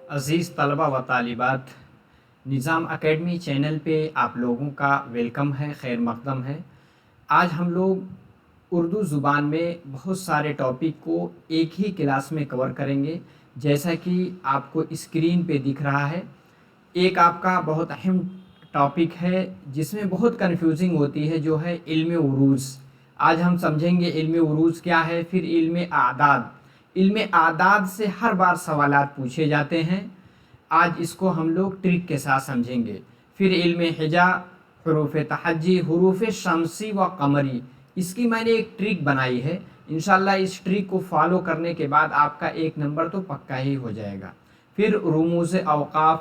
अज़ीज़ तलबा व तालिबात, निज़ाम academy channel पे आप लोगों का वेलकम है, खैर मक़दम है। आज हम लोग उर्दू ज़ुबान में बहुत सारे टॉपिक को एक ही क्लास में कवर करेंगे। जैसा कि आपको स्क्रीन पे दिख रहा है, एक आपका बहुत अहम टॉपिक है जिसमें बहुत कन्फ्यूजिंग होती है, जो है इल्म उरूज़। आज हम समझेंगे इल्म उरूज़ क्या है। फिर इल्म आदाद, इल्म आदाद से हर बार सवालात पूछे जाते हैं। आज इसको हम लोग ट्रिक के साथ समझेंगे। फिर इल्म हिजा, हरूफ तहज्जी, हरूफ शमसी व कमरी, इसकी मैंने एक ट्रिक बनाई है। इंशाल्लाह इस ट्रिक को फॉलो करने के बाद आपका 1 नंबर तो पक्का ही हो जाएगा। फिर रुमूज़ औक़ाफ़,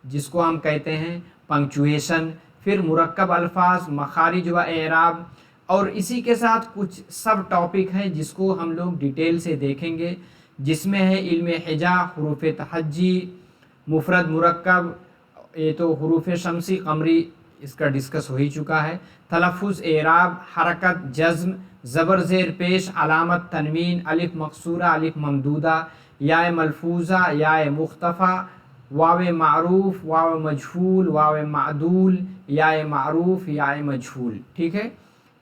जिसको हम कहते हैं पंक्चुएशन। फिर मुरक्कब अल्फाज, मखारिज व एराब, और इसी के साथ कुछ सब टॉपिक हैं जिसको हम लोग डिटेल से देखेंगे, जिसमें है इल्म हिजा, हरूफ तहज्जी, मुफरद मुरक्कब, ये तो हरूफ शमसी कमरी इसका डिस्कस हो ही चुका है। तलफ़ुज़, एराब, हरकत, जज़्म, ज़बर ज़ेर पेश, अलामत, तनवीन, अलिफ मकसूरा, अलिफ ममदूदा, या मलफूज़ा, या मुख्तफ़ा, वाव मारूफ, वाव मजहूल, वाव मादूल, या मारूफ, या मजहूल। ठीक है,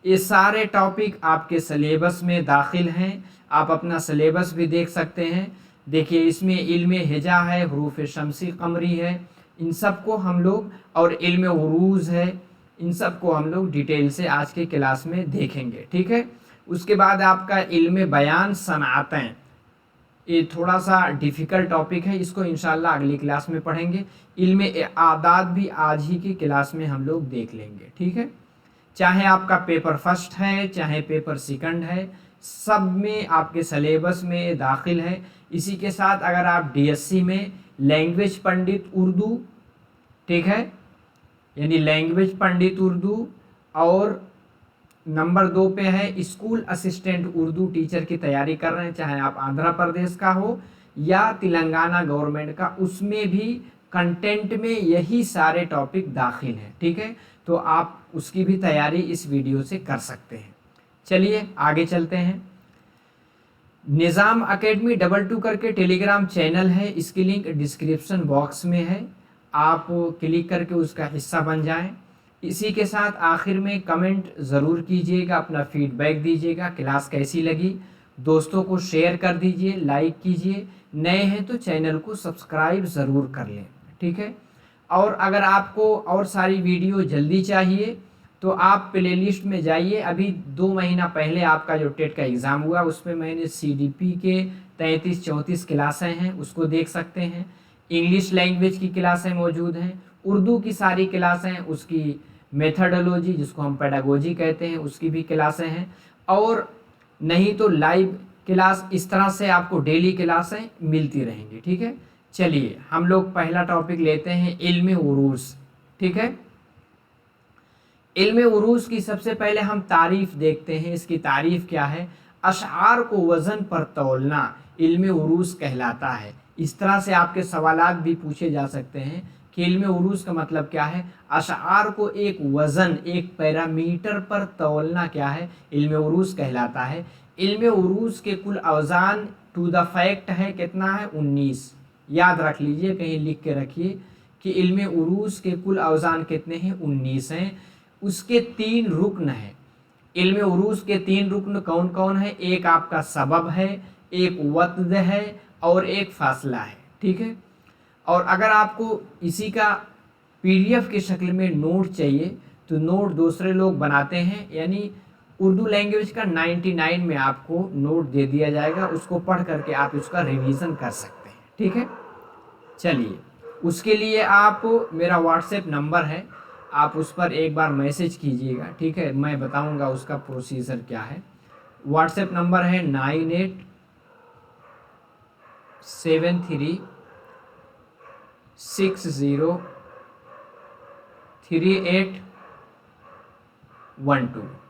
ये सारे टॉपिक आपके सिलेबस में दाखिल हैं। आप अपना सिलेबस भी देख सकते हैं। देखिए, इसमें इल्म हिजा है, हरूफ शमसी कमरी है, इन सब को हम लोग, और इल्म उरूज़ है, इन सब को हम लोग डिटेल से आज के क्लास में देखेंगे। ठीक है, उसके बाद आपका इल्म बयान सनातें, ये थोड़ा सा डिफ़िकल्ट टॉपिक है, इसको इंशाल्लाह अगली क्लास में पढ़ेंगे। इल्म आदाद भी आज ही की क्लास में हम लोग देख लेंगे। ठीक है, चाहे आपका पेपर फर्स्ट है चाहे पेपर सेकंड है, सब में आपके सिलेबस में दाखिल है। इसी के साथ अगर आप डीएससी में लैंग्वेज पंडित उर्दू, ठीक है, यानी लैंग्वेज पंडित उर्दू, और नंबर 2 पे है स्कूल असिस्टेंट उर्दू टीचर की तैयारी कर रहे हैं, चाहे आप आंध्र प्रदेश का हो या तेलंगाना गवर्नमेंट का, उसमें भी कंटेंट में यही सारे टॉपिक दाखिल हैं। ठीक है, तो आप उसकी भी तैयारी इस वीडियो से कर सकते हैं। चलिए आगे चलते हैं। निज़ाम एकेडमी 22 करके टेलीग्राम चैनल है, इसकी लिंक डिस्क्रिप्शन बॉक्स में है, आप क्लिक करके उसका हिस्सा बन जाएं। इसी के साथ आखिर में कमेंट ज़रूर कीजिएगा, अपना फीडबैक दीजिएगा, क्लास कैसी लगी। दोस्तों को शेयर कर दीजिए, लाइक कीजिए, नए हैं तो चैनल को सब्सक्राइब ज़रूर कर लें। ठीक है, और अगर आपको और सारी वीडियो जल्दी चाहिए तो आप प्लेलिस्ट में जाइए। अभी 2 महीना पहले आपका जो टेट का एग्ज़ाम हुआ, उसमें मैंने सीडीपी के 33-34 क्लासें हैं, उसको देख सकते हैं। इंग्लिश लैंग्वेज की क्लासें मौजूद हैं, उर्दू की सारी क्लासें, उसकी मेथडोलॉजी जिसको हम पेडागोजी कहते हैं, उसकी भी क्लासें हैं, और नहीं तो लाइव क्लास, इस तरह से आपको डेली क्लासें मिलती रहेंगी। ठीक है, चलिए हम लोग पहला टॉपिक लेते हैं, इल्म उरूज़। ठीक है, इल्म उरूज़ की सबसे पहले हम तारीफ़ देखते हैं। इसकी तारीफ़ क्या है? अशआर को वज़न पर तौलना इल्म उरूज़ कहलाता है। इस तरह से आपके सवालात भी पूछे जा सकते हैं कि इल्म उरूज़ का मतलब क्या है। अशआर को एक वज़न, एक पैरामीटर पर तौलना क्या है? इल्म उरूज़ कहलाता है। इल्म उरूज़ के कुल अवज़ान टू द फैक्ट है, कितना है? 19। याद रख लीजिए, कहीं लिख के रखिए कि इल्म उरूज़ के कुल अवज़ान कितने हैं? 19 हैं। उसके 3 रुकन हैं। इल्म उरूज़ के 3 रुकन कौन कौन है? एक आपका सबब है, एक वत्द है, और एक फासला है। ठीक है, और अगर आपको इसी का पीडीएफ की शक्ल में नोट चाहिए तो नोट दूसरे लोग बनाते हैं, यानी उर्दू लैंग्वेज का 99 में आपको नोट दे दिया जाएगा, उसको पढ़ करके आप उसका रिवीजन कर सकते हैं। ठीक है, चलिए उसके लिए आप, मेरा व्हाट्सएप नंबर है, आप उस पर एक बार मैसेज कीजिएगा। ठीक है, मैं बताऊंगा उसका प्रोसीजर क्या है। व्हाट्सएप नंबर है 9873603812।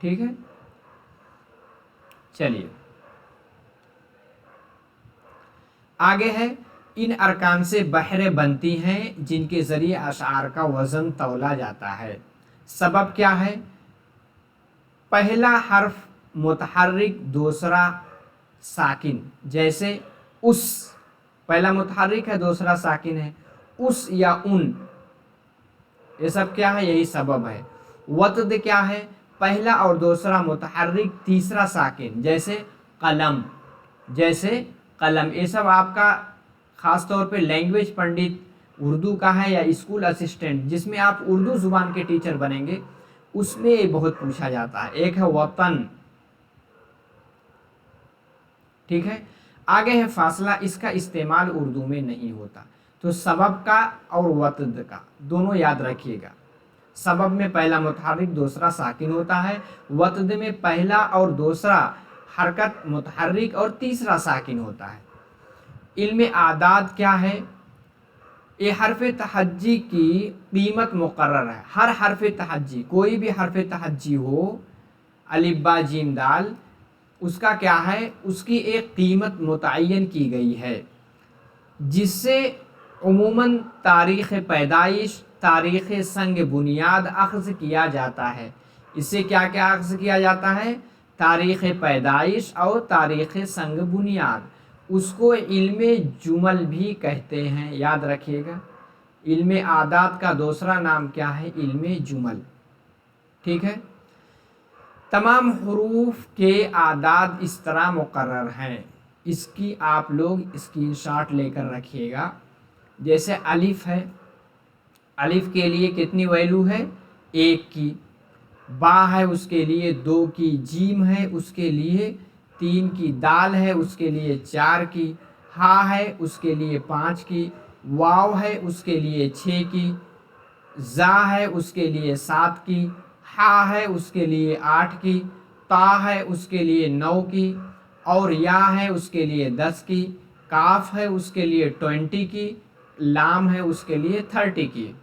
ठीक है, चलिए आगे है। इन अरकान से बहरें बनती हैं जिनके ज़रिए अशआर का वज़न तौला जाता है। सबब क्या है? पहला हर्फ मुतहर्रिक, दूसरा साकिन, जैसे उस, पहला मुतहर्रिक है, दूसरा साकिन है। उस या उन, ये सब क्या है, यही सबब है। वतद क्या है, पहला और दूसरा मुतहर्रिक, तीसरा साकिन, जैसे कलम, जैसे कलम। ये सब आपका ख़ास तौर पे लैंग्वेज पंडित उर्दू का है या स्कूल असिस्टेंट जिसमें आप उर्दू ज़ुबान के टीचर बनेंगे, उसमें ये बहुत पूछा जाता है। एक है वतन, ठीक है। आगे है फासला, इसका इस्तेमाल उर्दू में नहीं होता। तो सबब का और वतद का दोनों याद रखिएगा। सबब में पहला मुतहर्रिक दूसरा साकिन होता है, वतद में पहला और दूसरा हरकत मुतहर्रिक और तीसरा साकिन होता है। इल्म आदाद क्या है, ये हरफ तहज्जी की कीमत मुकर्रर है। हर हरफ तहज्जी, कोई भी हरफ तहज्जी हो, अलिफ बा जीम दाल, उसका क्या है, उसकी एक कीमत मुतय्यन की गई है, जिससे उमूमन तारीख़ पैदाइश, तारीख़ संग बुनियाद अख्ज़ किया जाता है। इससे क्या क्या अख्ज़ किया जाता है, तारीख़ पैदाइश और तारीख़ संग बुनियाद। उसको इल्म जुमल भी कहते हैं, याद रखिएगा। इल्म आदात का दूसरा नाम क्या है, इल्म जुमल, ठीक है। तमाम हुरूफ के आदाद इस तरह मुकर्रर हैं, इसकी आप लोग स्क्रीनशॉट लेकर रखिएगा। जैसे अलिफ है, अलिफ के लिए कितनी वैल्यू है, 1 की। बा है उसके लिए 2 की। जीम है उसके लिए 3 की। दाल है उसके लिए 4 की। हा है उसके लिए 5 की। वाव है उसके लिए 6 की। जा है उसके लिए 7 की। हा है उसके लिए 8 की। ता है उसके लिए 9 की। और या है उसके लिए 10 की। काफ है उसके लिए 20 की। लाम है उसके लिए 30 की।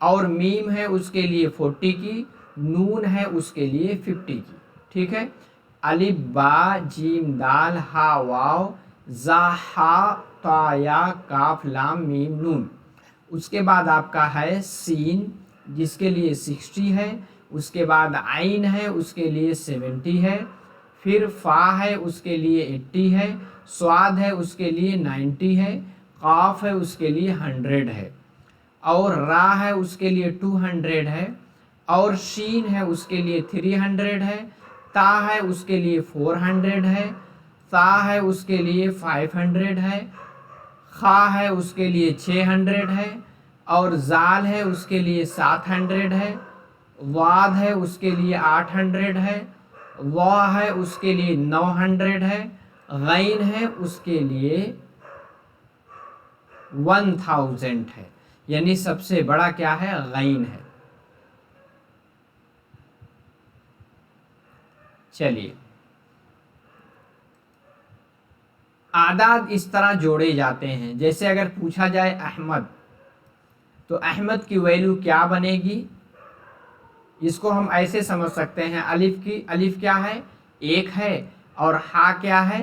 और मीम है उसके लिए 40 की। नून है उसके लिए 50 की, ठीक है। अलिफ बा जीम दाल हा वाव जा हा ता या काफ लाम मीम नून। उसके बाद आपका है सीन, जिसके लिए 60 है। उसके बाद आइन है उसके लिए 70 है। फिर फा है उसके लिए 80 है। स्वाद है उसके लिए 90 है। काफ है उसके लिए 100 है। और रा है उसके लिए 200 है। और शीन है उसके लिए 300 है। ता है उसके लिए 400 है। सा है उसके लिए 500 है। खा है उसके लिए 600 है। और जाल है उसके लिए 700 है। वाद है उसके लिए 800 है। वा है उसके लिए 900 है। गैन है उसके लिए 1000 है। यानी सबसे बड़ा क्या है, गैन है। चलिए, आदाद इस तरह जोड़े जाते हैं। जैसे अगर पूछा जाए अहमद, तो अहमद की वैल्यू क्या बनेगी, इसको हम ऐसे समझ सकते हैं। अलिफ क्या है, 1 है। और हा क्या है,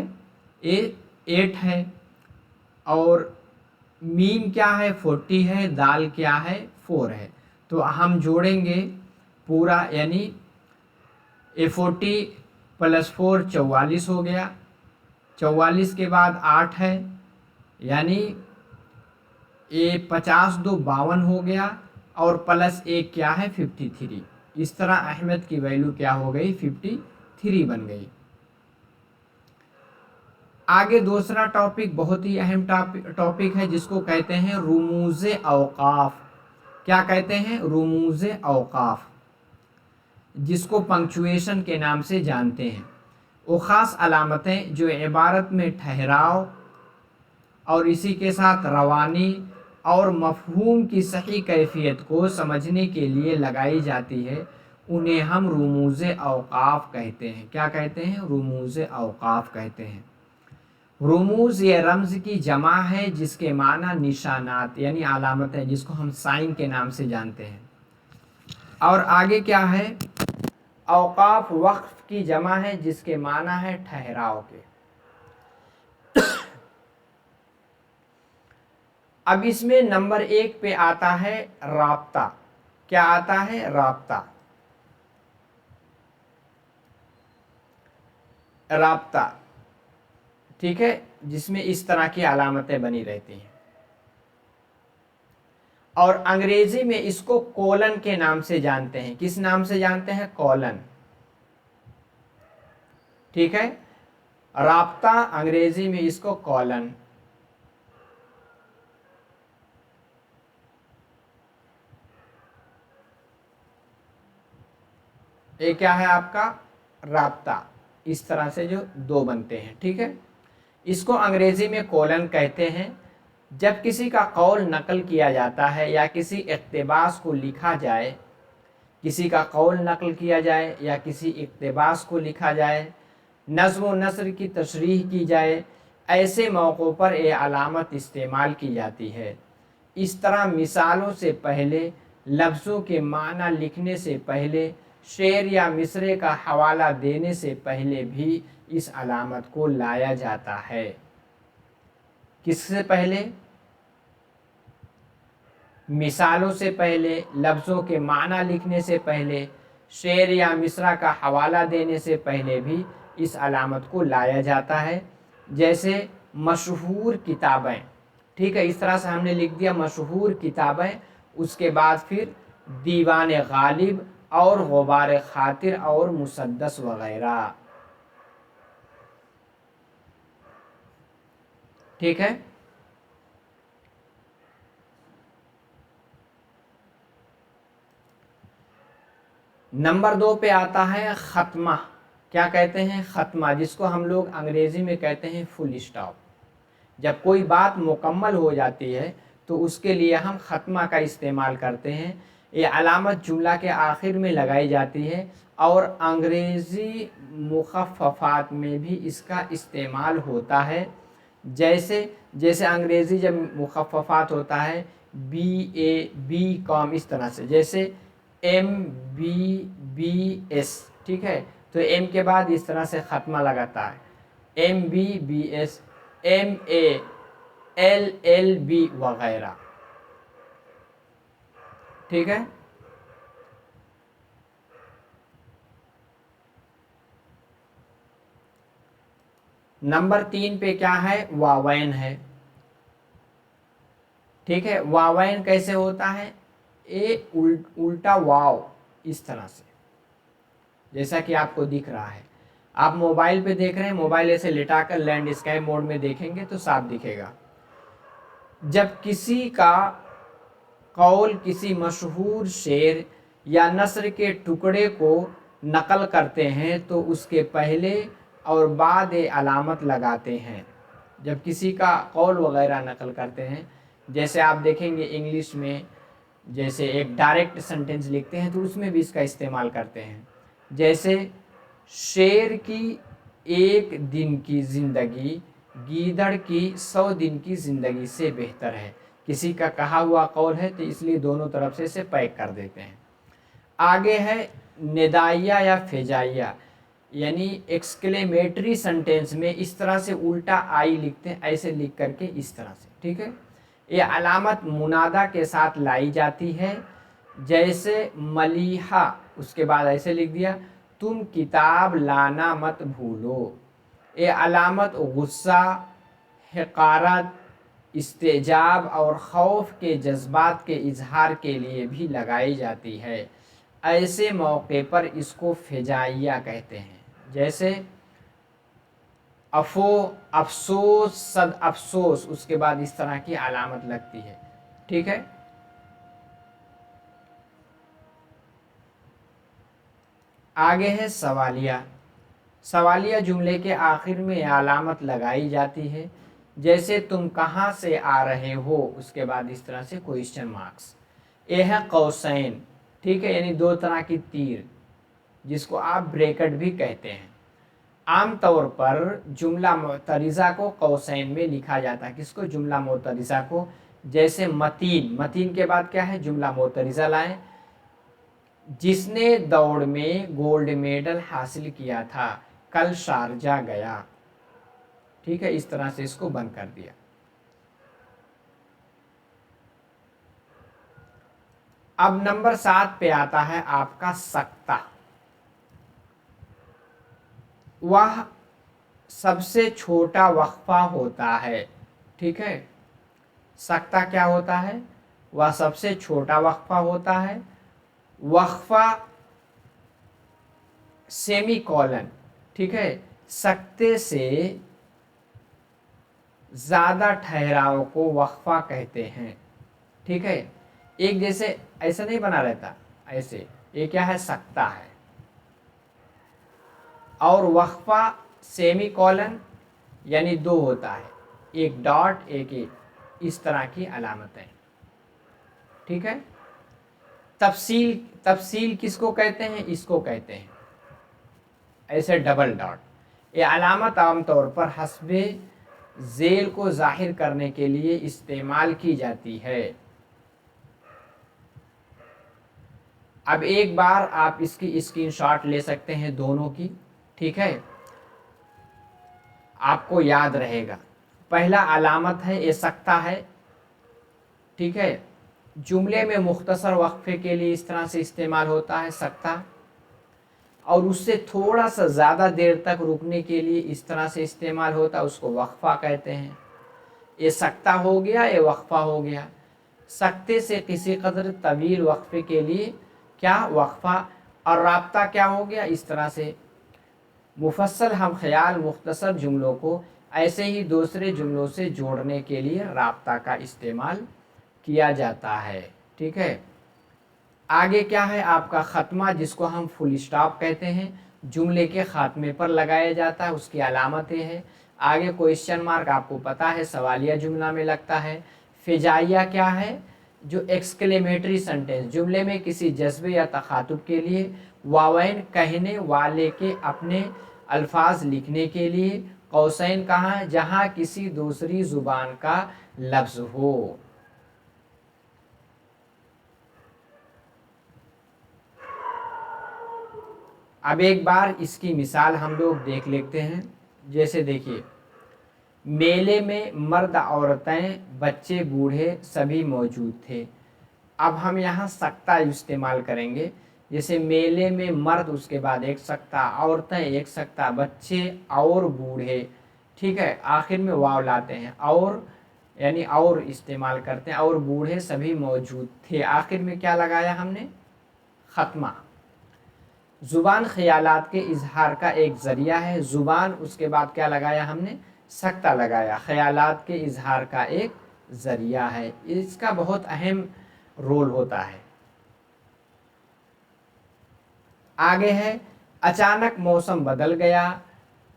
8 है। और मीम क्या है, 40 है। दाल क्या है, 4 है। तो हम जोड़ेंगे पूरा, यानी 40 + 4 44 हो गया। 44 के बाद 8 है, यानी 50 2 52 हो गया। और प्लस 1 क्या है, 53। इस तरह अहमद की वैल्यू क्या हो गई, 53 बन गई। आगे दूसरा टॉपिक बहुत ही अहम टॉपिक है, जिसको कहते हैं रुमूज़ औकाफ। क्या कहते हैं, रुमूज़ औकाफ, जिसको पंक्चुएशन के नाम से जानते हैं। वो ख़ास अलामतें जो इबारत में ठहराव और इसी के साथ रवानी और मफ़हूम की सही कैफियत को समझने के लिए लगाई जाती है, उन्हें हम रुमूज़ औकाफ कहते हैं। क्या कहते हैं, रुमूज़ औकाफ कहते हैं। रुमूज़ ये रमज़ की जमा है, जिसके माना निशानात यानी अलामतें, जिसको हम साइन के नाम से जानते हैं। और आगे क्या है, औकाफ वक्फ की जमा है, जिसके माना है ठहराव के। अब इसमें नंबर 1 पे आता है राब्ता। क्या आता है, राब्ता। राब्ता, ठीक है। जिसमें इस तरह की अलामतें बनी रहती हैं, और अंग्रेजी में इसको कोलन के नाम से जानते हैं। किस नाम से जानते हैं? कोलन। ठीक है, राब्ता, अंग्रेजी में इसको कोलन। ये क्या है आपका? राब्ता। इस तरह से जो दो बनते हैं, ठीक है, इसको अंग्रेजी में कोलन कहते हैं। जब किसी का कौल नकल किया जाता है या किसी इक़्तिबास को लिखा जाए, किसी का कौल नकल किया जाए या किसी इक़्तिबास को लिखा जाए, नज़्म व नस्र की तशरीह की जाए, ऐसे मौक़ों पर ये अलामत इस्तेमाल की जाती है। इस तरह मिसालों से पहले, लफ्ज़ों के माना लिखने से पहले, शेर या मिसरे का हवाला देने से पहले भी इस अलामत को लाया जाता है। किससे पहले? मिसालों से पहले, लफ्ज़ों के माना लिखने से पहले, शेर या मिसरा का हवाला देने से पहले भी इस अलामत को लाया जाता है। जैसे मशहूर किताबें, ठीक है, इस तरह से हमने लिख दिया मशहूर किताबें, उसके बाद फिर दीवान गालिब और गुबार खातिर और मुसद्दस वगैरह। ठीक है, नंबर 2 पे आता है ख़त्मा। क्या कहते हैं? ख़त्मा, जिसको हम लोग अंग्रेज़ी में कहते हैं फुल स्टॉप। जब कोई बात मुकम्मल हो जाती है तो उसके लिए हम ख़त्मा का इस्तेमाल करते हैं। ये अलामत जुमला के आखिर में लगाई जाती है और अंग्रेज़ी मुख़फ़्फ़फ़ात में भी इसका इस्तेमाल होता है। जैसे अंग्रेज़ी जब मुख़फ़्फ़फ़ात होता है BA, इस तरह से, जैसे MBBS, ठीक है, तो M के बाद इस तरह से ख़त्मा लगाता है, MBBS, MALLB वगैरह। ठीक है, नंबर 3 पे क्या है? वावैन है। ठीक है, वावैन कैसे होता है? उल्टा वाव, इस तरह से, जैसा कि आपको दिख रहा है। आप मोबाइल पे देख रहे हैं, मोबाइल ऐसे लिटाकर लैंडस्केप मोड में देखेंगे तो साफ दिखेगा। जब किसी का कौल किसी मशहूर शेर या नस्र के टुकड़े को नकल करते हैं तो उसके पहले और बाद ये अलामत लगाते हैं। जब किसी का कौल वगैरह नकल करते हैं, जैसे आप देखेंगे इंग्लिश में जैसे एक डायरेक्ट सेंटेंस लिखते हैं तो उसमें भी इसका इस्तेमाल करते हैं। जैसे शेर की 1 दिन की ज़िंदगी गीदड़ की 100 दिन की ज़िंदगी से बेहतर है। किसी का कहा हुआ कौल है तो इसलिए दोनों तरफ से इसे पैक कर देते हैं। आगे है निदाइया या फेजाइया, यानी एक्सक्लेमेटरी सेंटेंस में इस तरह से उल्टा आई लिखते हैं, ऐसे लिख करके इस तरह से। ठीक है, ये अलामत मुनादा के साथ लाई जाती है। जैसे मलीहा, उसके बाद ऐसे लिख दिया, तुम किताब लाना मत भूलो। ये अलामत गुस्सा, हकारत, इस्तेजाब और खौफ के जज्बात के इजहार के लिए भी लगाई जाती है। ऐसे मौके पर इसको फेजाइया कहते हैं। जैसे अफसोस, सद अफसोस, उसके बाद इस तरह की अलामत लगती है। ठीक है, आगे है सवालिया। सवालिया जुमले के आखिर में अलामत लगाई जाती है। जैसे तुम कहाँ से आ रहे हो, उसके बाद इस तरह से क्वेश्चन मार्क्स। ये है कौसैन, ठीक है, यानी 2 तरह की तीर, जिसको आप ब्रैकेट भी कहते हैं। आम तौर पर जुमला मोतरिज़ा को कौसैन में लिखा जाता है। किसको? जुमला मोतरिज़ा को। जैसे मतीन, मतीन के बाद क्या है? जुमला मोतरिज़ा लाएं। जिसने दौड़ में गोल्ड मेडल हासिल किया था, कल शारजा गया। ठीक है, इस तरह से इसको बंद कर दिया। अब नंबर 7 पे आता है आपका सक्ता। वह सबसे छोटा वक्फा होता है। ठीक है, सक्ता क्या होता है? वह सबसे छोटा वक्फा होता है। वक्फा सेमी कॉलन, ठीक है, सक्ते से ज़्यादा ठहराव को वक्फा कहते हैं। ठीक है, एक जैसे ऐसा नहीं बना रहता, ऐसे ये क्या है? सक्ता है। और वक्फा सेमी कॉलन यानी दो होता है, एक डॉट एक इस तरह की अलामतें। ठीक है, तफसील, तफसील किसको कहते हैं? इसको कहते हैं ऐसे डबल डॉट। ये अलामत आमतौर पर हस्बे ज़ेल को ज़ाहिर करने के लिए इस्तेमाल की जाती है। अब एक बार आप इसकी स्क्रीनशॉट ले सकते हैं दोनों की। ठीक है, आपको याद रहेगा। पहला अलामत है, ये सक्ता है। ठीक है, जुमले में मुख्तसर वक्फे के लिए इस तरह से इस्तेमाल होता है सक्ता, और उससे थोड़ा सा ज़्यादा देर तक रुकने के लिए इस तरह से इस्तेमाल होता है, उसको वक्फा कहते हैं। ये सक्ता हो गया, ये वक्फा हो गया। सक्ते से किसी कदर तवील वक्फे के लिए क्या? वक्फा। और राब्ता क्या हो गया? इस तरह से मुफस्सल हम ख्याल मुख्तसर जुमलों को ऐसे ही दूसरे जुमलों से जोड़ने के लिए राब्ता का इस्तेमाल किया जाता है। ठीक है, आगे क्या है आपका ख़त्मा, जिसको हम फुल स्टॉप कहते हैं, जुमले के ख़ात्मे पर लगाया जाता है, उसकी अलामतें हैं। आगे क्वेश्चन मार्क आपको पता है सवालिया जुमला में लगता है। फिजाइया क्या है? जो एक्सक्लेमेटरी सेंटेंस, जुमले में किसी जज्बे या तखातुब के लिए वावैन कहने वाले के अपने अल्फाज लिखने के लिए। कौसैन कहाँ है? जहाँ किसी दूसरी ज़ुबान का लफ्ज़ हो। अब एक बार इसकी मिसाल हम लोग देख लेते हैं। जैसे देखिए, मेले में मर्द औरतें बच्चे बूढ़े सभी मौजूद थे। अब हम यहाँ सक्ता इस्तेमाल करेंगे। जैसे मेले में मर्द, उसके बाद एक सक्ता, औरतें एक सक्ता, बच्चे और बूढ़े। ठीक है, आखिर में वाव लाते हैं, और यानी और इस्तेमाल करते हैं, और बूढ़े सभी मौजूद थे। आखिर में क्या लगाया हमने? ख़त्मा। ज़ुबान ख़यालात के इजहार का एक ज़रिया है। ज़ुबान, उसके बाद क्या लगाया हमने? सक्ता लगाया। ख़यालात के इजहार का एक ज़रिया है, इसका बहुत अहम रोल होता है। आगे है, अचानक मौसम बदल गया,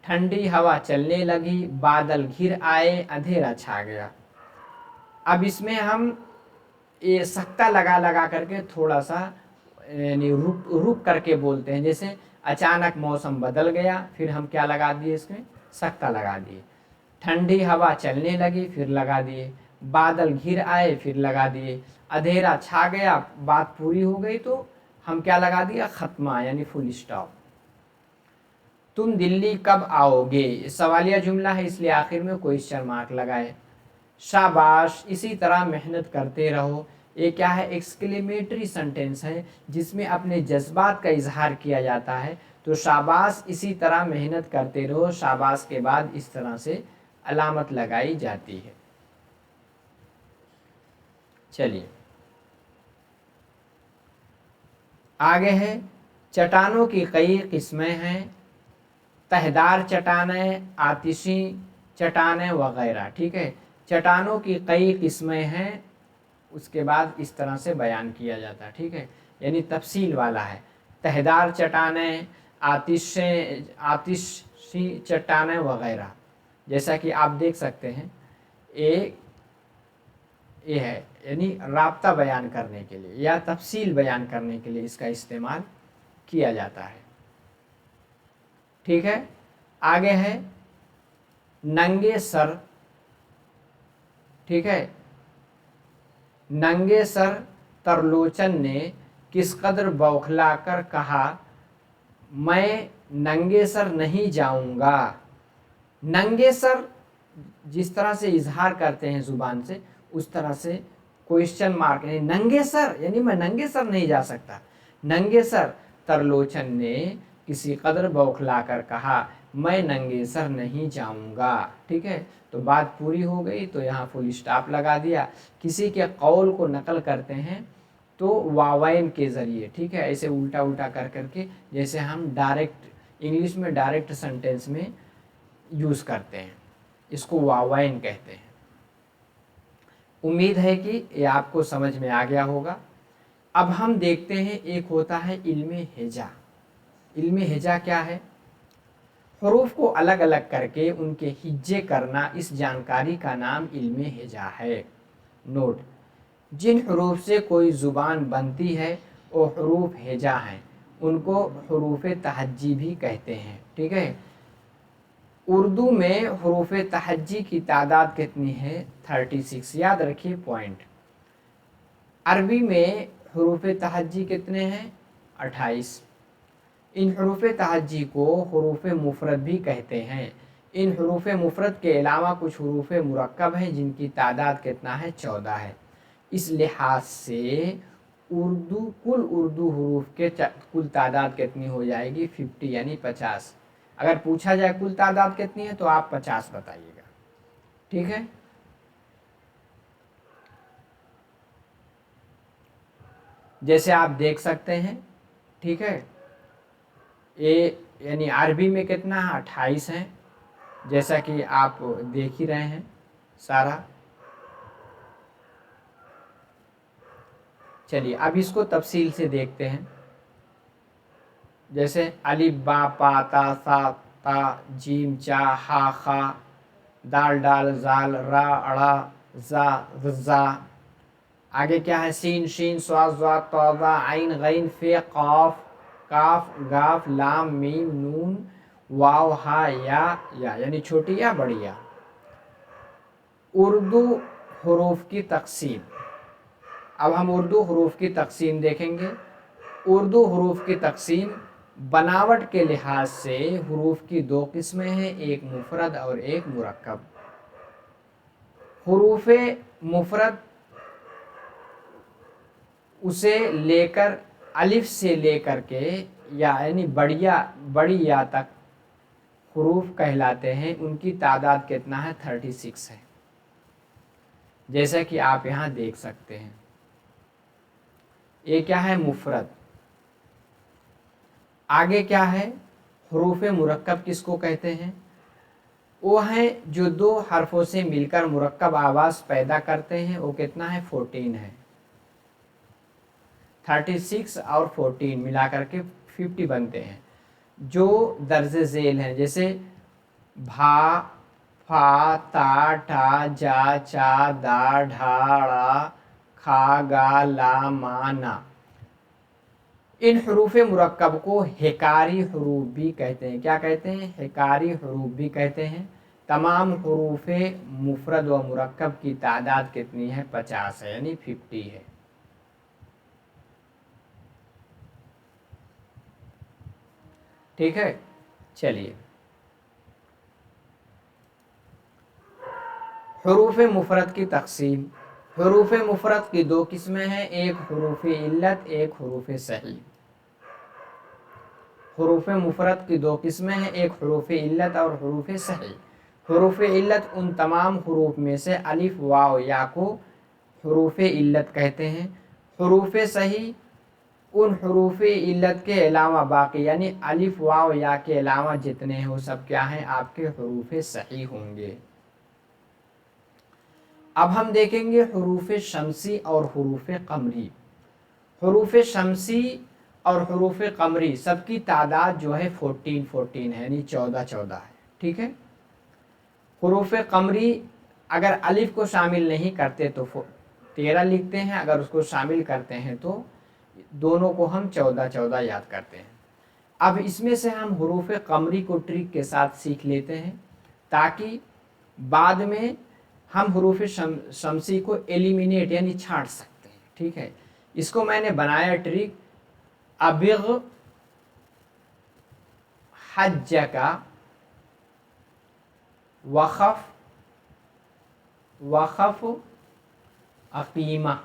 ठंडी हवा चलने लगी, बादल घिर आए, अंधेरा छा गया। अब इसमें हम ये सक्ता लगा लगा करके थोड़ा सा यानी रुक रुक करके बोलते हैं। जैसे अचानक मौसम बदल गया, फिर हम क्या लगा दिए? इसमें सक्ता लगा दिए। ठंडी हवा चलने लगी, फिर लगा दिए। बादल घिर आए, फिर लगा दिए। अंधेरा छा गया, बात पूरी हो गई, तो हम क्या लगा दिया? ख़त्मा यानी फुल स्टॉप। तुम दिल्ली कब आओगे? सवालिया जुमला है, इसलिए आखिर में क्वेश्चन मार्क लगाए। शाबाश, इसी तरह मेहनत करते रहो। ये क्या है? एक्सक्लेमेटरी सेंटेंस है, जिसमें अपने जज्बात का इजहार किया जाता है। तो शाबाश, इसी तरह मेहनत करते रहो, शाबाश के बाद इस तरह से अलामत लगाई जाती है। चलिए आगे है, चट्टानों की कई किस्में हैं, तहदार चट्टानें, आतिशी चट्टानें वगैरह। ठीक है, चट्टानों की कई किस्में हैं, उसके बाद इस तरह से बयान किया जाता है। ठीक है, यानी तफसील वाला है। तहदार चट्टानें, आतिशी चट्टानें वगैरह। जैसा कि आप देख सकते हैं, ये है, यानी राब्ता बयान करने के लिए या तफसील बयान करने के लिए इसका इस्तेमाल किया जाता है। ठीक है, आगे है नंगे सर। ठीक है, नंगे सर तरलोचन ने किस कदर बौखला कर कहा, मैं नंगे सर नहीं जाऊंगा। नंगे सर जिस तरह से इजहार करते हैं ज़ुबान से, उस तरह से क्वेश्चन मार्क, यानी नंगे सर यानी मैं नंगे सर नहीं जा सकता। नंगे सर तरलोचन ने किसी कदर बौखला कर कहा, मैं नंगे सर नहीं जाऊंगा। ठीक है, तो बात पूरी हो गई, तो यहाँ फुल स्टॉप लगा दिया। किसी के कौल को नकल करते हैं तो वावैन के ज़रिए, ठीक है, ऐसे उल्टा उल्टा कर करके, जैसे हम डायरेक्ट इंग्लिश में डायरेक्ट सेंटेंस में यूज़ करते हैं, इसको वावैन कहते हैं। उम्मीद है कि ये आपको समझ में आ गया होगा। अब हम देखते हैं, एक होता है इल्मे हिजा। इल्मे हिजा क्या है? हरूफ को अलग अलग करके उनके हिज्जे करना, इस जानकारी का नाम इल्मे हिजा है। नोट, जिन हरूफ से कोई ज़ुबान बनती है वो हरूफ हिजा हैं, उनको हरूफ तहज्जी भी कहते हैं। ठीक है, उर्दू में हरूफ तहज्जी की तादाद कितनी है? 36। याद रखिए पॉइंट। अरबी में हरूफ तहज्जी कितने हैं? 28। इन हरूफ तहज्जी को हरूफ मुफरद भी कहते हैं। इन हरूफ मुफरद के अलावा कुछ हरूफ मुरक्कब हैं जिनकी तादाद कितना है? 14 है। इस लिहाज से कुल उर्दू हरूफ के कुल तादाद कितनी हो जाएगी? 50 यानी 50। अगर पूछा जाए कुल तादाद कितनी है तो आप 50 बताइएगा। ठीक है, जैसे आप देख सकते हैं। ठीक है, ये यानी अरबी में कितना है? 28 है, जैसा कि आप देख ही रहे हैं सारा। चलिए अब इसको तफसील से देखते हैं। जैसे अलिफ बा पा ता सा ता जीम चा हा खा दाल डाल जाल रा अड़ा जा ज़ा। आगे क्या है? सीन शीन स्वा ज़ा तौबा आइन गैन फे काफ काफ गाफ लाम मीम नून वाव हा या यानी छोटी या बड़ी या। उर्दू हरूफ की तकसीम। अब हम उर्दू हरूफ की तकसीम देखेंगे। उर्दू हरूफ की तकसीम बनावट के लिहाज से हरूफ की दो किस्में हैं, एक मुफरद और एक मुरक्कब। हरूफ मुफरद उसे लेकर अलिफ से लेकर के यानी बड़ी या तक हरूफ कहलाते हैं। उनकी तादाद कितना है? 36 है, जैसा कि आप यहाँ देख सकते हैं। ये क्या है? मुफरद। आगे क्या है? हरूफ मुरक्कब किसको कहते हैं? वो हैं जो दो हरफों से मिलकर मुरक्कब आवाज़ पैदा करते हैं। वो कितना है? 14 है। 36 और 14 मिला करके 50 बनते हैं, जो दर्जे झेल हैं, जैसे भा फा ता ठा जा चा दा ढा ड़ा खा गा ला मा ना। इन हरूफ मुरक्कब को हिकारी हरूफ भी कहते हैं। क्या कहते हैं? हिकारी हरूफ भी कहते हैं। तमाम हरूफ मुफरद व मुरक्कब की तादाद कितनी है? 50 है, यानी 50 है। ठीक है, चलिए हरूफ मुफरद की तकसीम। हरूफ मुफरद की दो किस्में हैं, एक हरूफ इल्लत, एक हरूफ सही। हरूफ मुफरद की दो किस्में हैं, एक हरूफ इल्लत और हरूफ सही। हरूफ इल्लत उन तमाम हरूफ में से अलिफ वाव या को हरूफ इल्लत कहते हैं। हरूफ सही उन हरूफ इल्लत के अलावा बाकी यानी अलिफ वाव या के अलावा जितने हैं वो सब क्या हैं? आपके हरूफ सही होंगे। अब हम देखेंगे हरूफ शमसी और हरूफ कमरी। हरूफ शमसी और हरूफ कमरी सबकी तादाद जो है 14 है, यानी 14 है। ठीक है, हरूफ कमरी अगर अलिफ को शामिल नहीं करते तो 13 लिखते हैं, अगर उसको शामिल करते हैं तो दोनों को हम 14 याद करते हैं। अब इसमें से हम हरूफ कमरी को ट्रिक के साथ सीख लेते हैं, ताकि बाद में हम हरूफ शमसी को एलिमिनेट यानी छांट सकते हैं। ठीक है, इसको मैंने बनाया ट्रिक। अबिग हज्ज का वखफ अकीमा।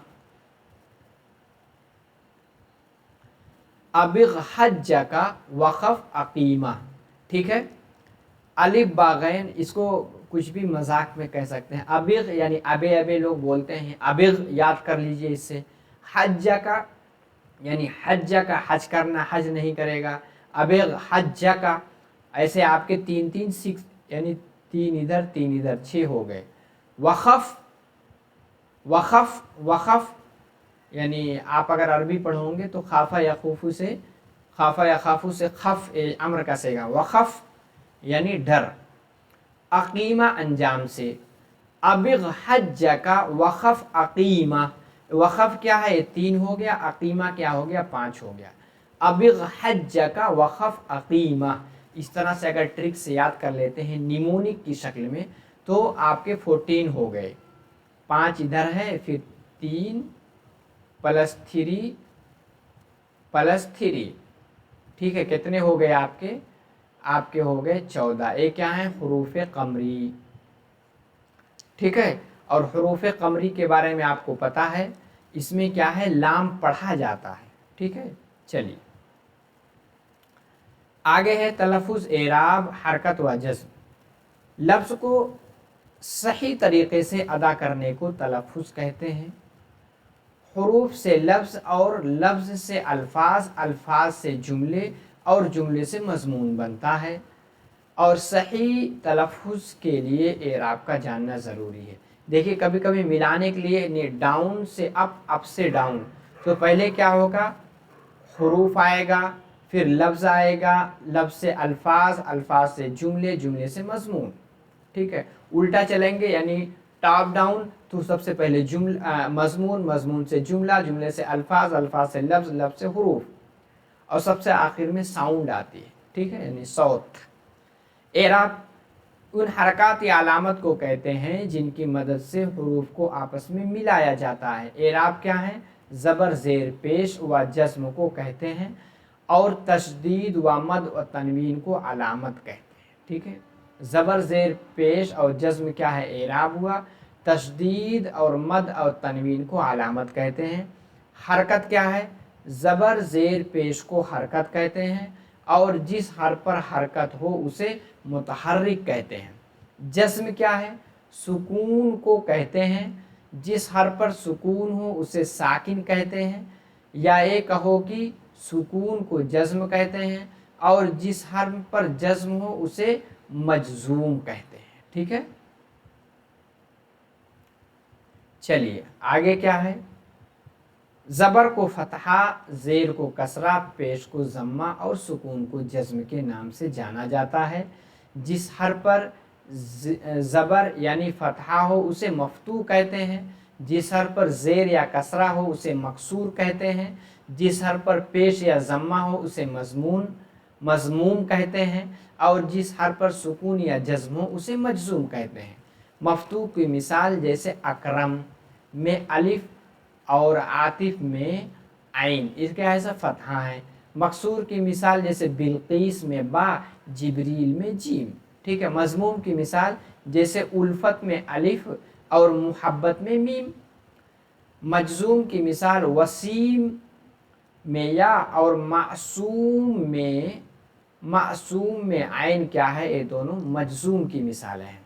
अबिग हज्ज का वखफ अकीमा। ठीक है, अलिफ बागैन, इसको कुछ भी मजाक में कह सकते हैं। अबिग यानी अबे अबे लोग बोलते हैं, अबिग याद कर लीजिए इससे। हज्जा का यानी हज्जा का, हज करना, हज नहीं करेगा। अबिग हज्जा का, ऐसे आपके तीन तीन सिक्स यानी तीन इधर 6 हो गए। वक़फ़, वक़फ़ वक़फ़ यानी आप अगर अरबी पढ़ोगे तो खाफा यखूफू से, खाफा यखाफू से खफ अमर कसेगा। वक़फ़ यानी डर। अकीमा अंजाम से, अबिग हज्जा का वक़फ़ अकीमा, वक़फ़ क्या है 3 हो गया, अकीमा क्या हो गया 5 हो गया। अबिग हज्जा का वक़फ़ अकीमा, इस तरह से अगर ट्रिक से याद कर लेते हैं निमोनिक की शक्ल में तो आपके 14 हो गए। 5 इधर है, फिर 3 प्लस 3 प्लस 3, ठीक है, कितने हो गए आपके? आपके हो गए 14। ये क्या है? हुरूफ कमरी, ठीक है। और हुरूफ कमरी के बारे में आपको पता है, इसमें क्या है, लाम पढ़ा जाता है, ठीक है। चलिए आगे है तलफ़ुज़, एराब, हरकत व जज़्म। लफ्ज़ को सही तरीके से अदा करने को तलफ़ुज़ कहते हैं। हुरूफ से लफ्ज़ और लफ्ज़ से अल्फाज, अल्फाज से जुमले और जुमले से मज़मून बनता है। और सही तलफ़ुज़ के लिए एराब का जानना ज़रूरी है। देखिए कभी कभी मिलाने के लिए डाउन से अप, अप से डाउन, तो पहले क्या होगा, हुरूफ आएगा, फिर लफ्ज़ आएगा, लफ्ज़ से अल्फाज, अल्फाज से जुमले, जुमले से मज़मून, ठीक है। उल्टा चलेंगे यानी टॉप डाउन, तो सबसे पहले मज़मून, मज़मून से जुमला, जुमले से अल्फाज, अल्फाज से लफ्ज़, लफ्ज़ से हुरूफ, और सबसे आखिर में साउंड आती है, ठीक है, यानी सौत। एराब उन हरकत या अलामत को कहते हैं जिनकी मदद से हुरूफ को आपस में मिलाया जाता है। एराब क्या है? ज़बर, ज़ेर, पेश व जस्म को कहते हैं, और तशदीद व मद व तनवीन को अलामत कहते हैं, ठीक है। ज़बर, ज़ेर, पेश और जस्म क्या है? एराब हुआ। तशदीद और मद और तनवीन को अलामत कहते हैं। हरकत क्या है? ज़बर, ज़ेर, पेश को हरकत कहते हैं, और जिस हर्फ पर हरकत हो उसे मुतहर्रिक कहते हैं। जस्म क्या है? सुकून को कहते हैं, जिस हर्फ पर सुकून हो उसे साकिन कहते हैं, या ये कहो कि सुकून को जज्म कहते हैं, और जिस हर्फ पर जज्म हो उसे मजजूम कहते हैं, ठीक है। चलिए आगे क्या है, ज़बर को फतहा, ज़ेर को कसरा, पेश को ज़म्मा और सुकून को जज्म के नाम से जाना जाता है। जिस हर्फ पर ज़बर यानी फतहा हो उसे मफ्तू कहते हैं, जिस हर्फ पर ज़ेर या कसरा हो उसे मकसूर कहते हैं, जिस हर्फ पर पेश या ज़म्मा हो उसे मज़मूम कहते हैं, और जिस हर्फ पर सुकून या जज्म हो उसे मजजूम कहते हैं। मफ्तू की मिसाल जैसे अकरम में अलिफ और आतिफ में आइन, इसके ऐसा फतहा है। मकसूर की मिसाल जैसे बिल्कीस में बा, जिब्रील में जीम, ठीक है। मज़मूम की मिसाल जैसे उल्फत में अलिफ और मुहब्बत में मीम। मजजूम की मिसाल वसीम में या और मासूम में आइन क्या है, ये दोनों मजजूम की मिसालें हैं।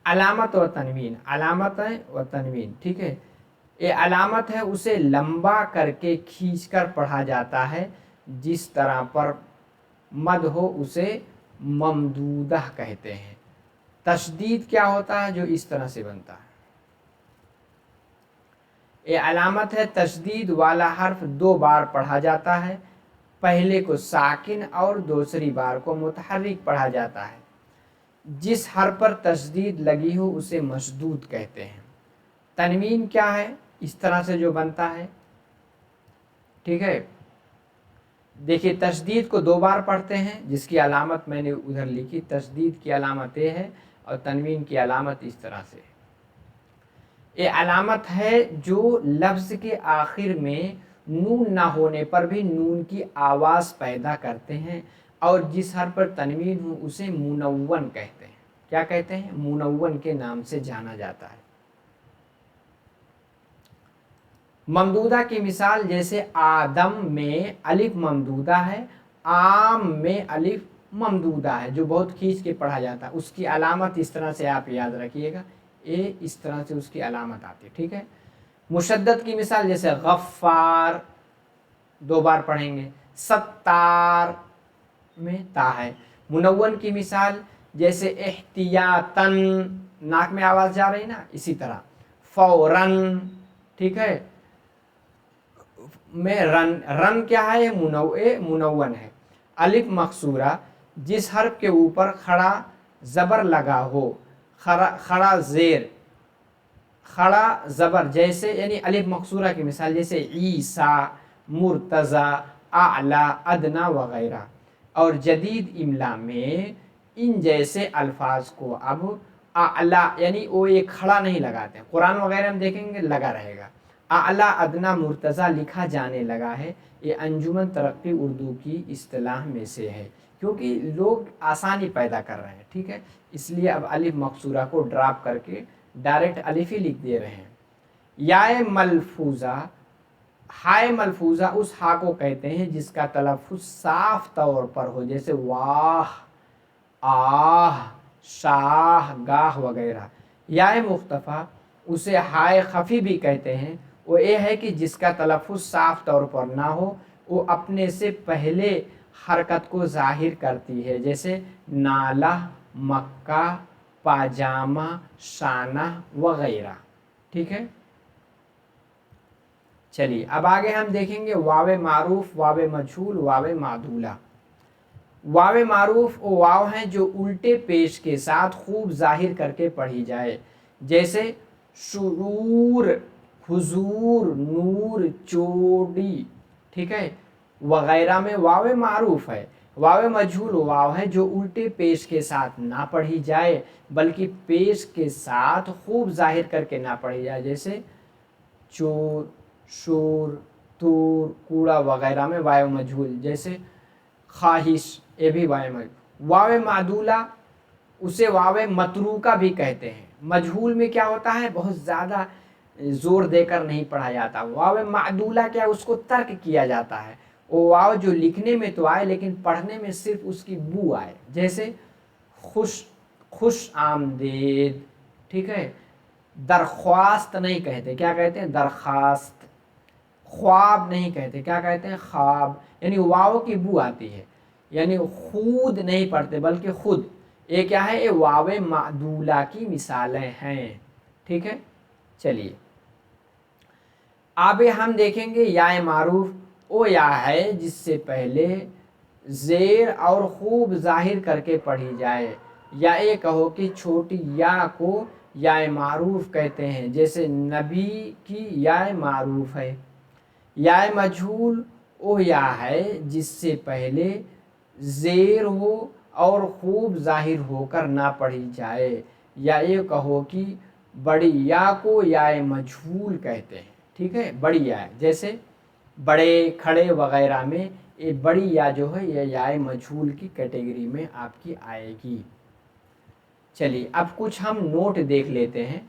अलामत व तनवीन, अलामत है व तनवीन, ठीक है। ये अलामत है उसे लंबा करके खींचकर पढ़ा जाता है, जिस तरह पर मद हो उसे ममदूदा कहते हैं। तशदीद क्या होता है? जो इस तरह से बनता है। ये अलामत है, तशदीद वाला हर्फ 2 बार पढ़ा जाता है, पहले को साकिन और दूसरी बार को मुतहर्रिक पढ़ा जाता है। जिस हर्फ पर तशदीद लगी हो उसे मशदूद कहते हैं। तनवीन क्या है? इस तरह से जो बनता है, ठीक है। देखिए तशदीद को 2 बार पढ़ते हैं, जिसकी अलामत मैंने उधर लिखी, तशदीद की अलामत ये है और तनवीन की अलामत इस तरह से। ये अलामत है जो लफ्ज़ के आखिर में नून ना होने पर भी नून की आवाज़ पैदा करते हैं, और जिस हर्फ पर तनवीन हो उसे मुनव्वन कहते हैं। क्या कहते हैं? मुनव्वन के नाम से जाना जाता है। ममदूदा की मिसाल जैसे आदम में अलिफ ममदूदा है आम में अलिफ ममदूदा है, जो बहुत खींच के पढ़ा जाता है, उसकी अलामत इस तरह से आप याद रखिएगा, ए इस तरह से उसकी अलामत आती है, ठीक है। मुशद्दद की मिसाल जैसे गफ्फार 2 बार पढ़ेंगे, सत्तार में ता है। मुनव्वन की मिसाल जैसे एहतियातन, नाक में आवाज़ जा रही ना, इसी तरह फौरन, ठीक है। में रन, रन क्या है, मुनव्वन है। अलिफ मकसूरा, जिस हर्फ के ऊपर खड़ा ज़बर लगा हो, खड़ा ज़ेर, खड़ा ज़बर, जैसे यानी अलिफ मकसूरा की मिसाल जैसे ईसा, मुर्तज़ा, आला, अदना वगैरह। और जदीद इमला में इन जैसे अल्फाज को अब आला यानी वो ये खड़ा नहीं लगाते हैं, कुरान वगैरह में देखेंगे लगा रहेगा, आला, अदना, मुर्तज़ा लिखा जाने लगा है। ये अंजुमन तरक्की उर्दू की इस्तिलाह में से है, क्योंकि लोग आसानी पैदा कर रहे हैं, ठीक है, इसलिए अब अलिफ मकसूरा को ड्रॉप करके डायरेक्ट अलिफ ही लिख दे रहे हैं। याए मलफूज़ा, हाय मलफूज़ा उस हा को कहते हैं जिसका तलफ़्फ़ुज़ साफ तौर पर हो, जैसे वाह, आह, शाह, गाह वगैरह। याए मुख्तफ़ा उसे हाय खफ़ी भी कहते हैं, वो ये है कि जिसका तलफ़्फ़ुज़ साफ तौर पर ना हो, वो अपने से पहले हरकत को ज़ाहिर करती है, जैसे नाला, मक्का, पाजामा, शाना वगैरह, ठीक है। चलिए अब आगे हम देखेंगे वावे मारूफ, वावे मजहूल, वावे मादूला। वावे मारूफ वो वाव हैं जो उल्टे पेश के साथ खूब जाहिर करके पढ़ी जाए, जैसे शुरूर, हुजूर, नूर, चोटी, ठीक है, वगैरह में वावे मारूफ है। वावे मजहूल वाव है जो उल्टे पेश के साथ ना पढ़ी जाए, बल्कि पेश के साथ खूब जाहिर करके ना पढ़ी जाए, जैसे चोर, शोर, तूर, कूड़ा वगैरह में वाव मजहूल, जैसे ख्वाहिश, ये भी वाव मजहूल। वाव मादूला उसे वाव मतरूका भी कहते हैं। मजहूल में क्या होता है, बहुत ज़्यादा जोर देकर नहीं पढ़ा जाता। वाव मादूला क्या, उसको तर्क किया जाता है, वो वाव जो लिखने में तो आए लेकिन पढ़ने में सिर्फ उसकी बू आए, जैसे खुश आमदेद, ठीक है। दरख्वास्त नहीं कहते, क्या कहते हैं, दरखास्त। ख्वाब नहीं कहते, क्या कहते हैं, ख्वाब, यानी वाव की बू आती है, यानी खुद नहीं पढ़ते बल्कि खुद। ये क्या है, ये वावे मादूला की मिसालें हैं, ठीक है। चलिए आगे हम देखेंगे याए मारूफ, वो या है जिससे पहले ज़ेर और खूब जाहिर करके पढ़ी जाए, या ये कहो कि छोटी या को याए मारूफ कहते हैं, जैसे नबी की याए मारूफ है। याए मजहूल वो या है जिससे पहले ज़ेर हो और खूब जाहिर होकर ना पढ़ी जाए, या ये कहो कि बड़ी या को याए मजहूल कहते हैं, ठीक है, बड़ी या, जैसे बड़े, खड़े वगैरह में ये बड़ी या जो है ये याए मजहूल की कैटेगरी में आपकी आएगी। चलिए अब कुछ हम नोट देख लेते हैं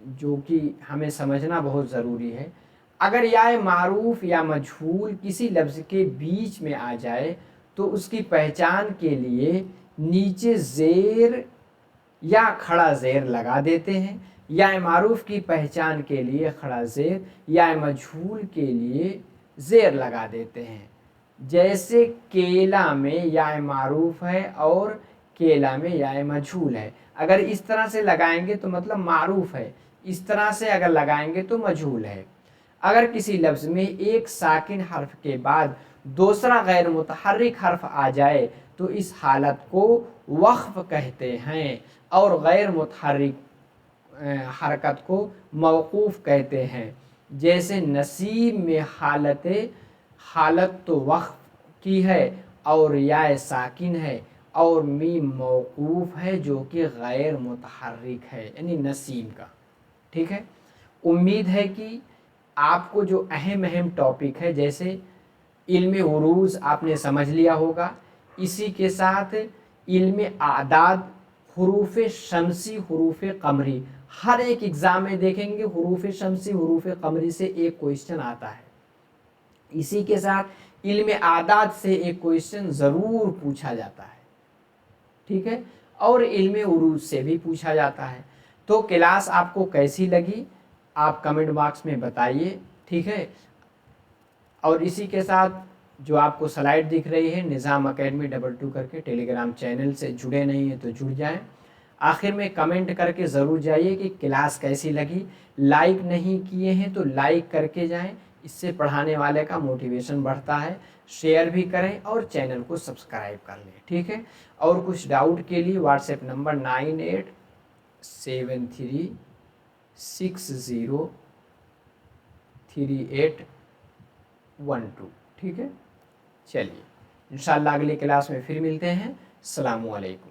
जो कि हमें समझना बहुत ज़रूरी है। अगर याए मारूफ या मजहूल किसी लफ्ज़ के बीच में आ जाए तो उसकी पहचान के लिए नीचे ज़ेर या खड़ा ज़ेर लगा देते हैं। याए मारूफ की पहचान के लिए खड़ा ज़ेर, याए मजहूल के लिए ज़ेर लगा देते हैं, जैसे केला में याए मारूफ है और केला में याए मजहूल है। अगर इस तरह से लगाएंगे तो मतलब मारूफ है, इस तरह से अगर लगाएंगे तो मजहूल है। अगर किसी लफ्ज़ में एक साकिन हर्फ के बाद दूसरा गैर मुतहर्रिक हर्फ आ जाए तो इस हालत को वक्फ कहते हैं, और गैर मुतहर्रिक हरकत को मौकूफ़ कहते हैं, जैसे नसीब में हालत तो वक्फ की है और या साकिन है और मीम मौकूफ़ है जो कि गैर मुतहर्रिक है, यानी नसीब का, ठीक है। उम्मीद है कि आपको जो अहम टॉपिक है जैसे इल्म उरूज आपने समझ लिया होगा, इसी के साथ इल्म आदाद, हुरूफ शमसी, हुरूफ कमरी, हर एक एग्ज़ाम में देखेंगे हुरूफ शमसी, हुरूफ कमरी से एक क्वेश्चन आता है। इसी के साथ علم عادات سے ایک کویشچن ضرور پوچھا جاتا ہے، ٹھیک ہے، اور علم عروج سے بھی پوچھا جاتا ہے۔ تو کلاس آپ کو کیسی لگی آپ کمنٹ باکس میں بتائیے، ٹھیک ہے۔ اور اسی کے ساتھ جو آپ کو سلائیڈ دکھ رہی ہے نظام اکیڈمی 22 کر کے ٹیلی گرام چینل سے جڑے نہیں ہیں تو جڑ جائیں۔ آخر میں کمنٹ کر کے ضرور جائیے کہ کلاس کیسی لگی، لائک نہیں کیے ہیں تو لائک کر کے جائیں، اس سے پڑھانے والے کا موٹیویشن بڑھتا ہے۔ شیئر بھی کریں اور چینل کو سبسکرائب کر لیں، ٹھیک ہے۔ اور کچھ ڈاؤٹ کے لیے واٹس ایپ نمبر 9873603812، ٹھیک ہے۔ چلیے انشاءاللہ اگلی کلاس میں پھر ملتے ہیں۔ السلام علیکم۔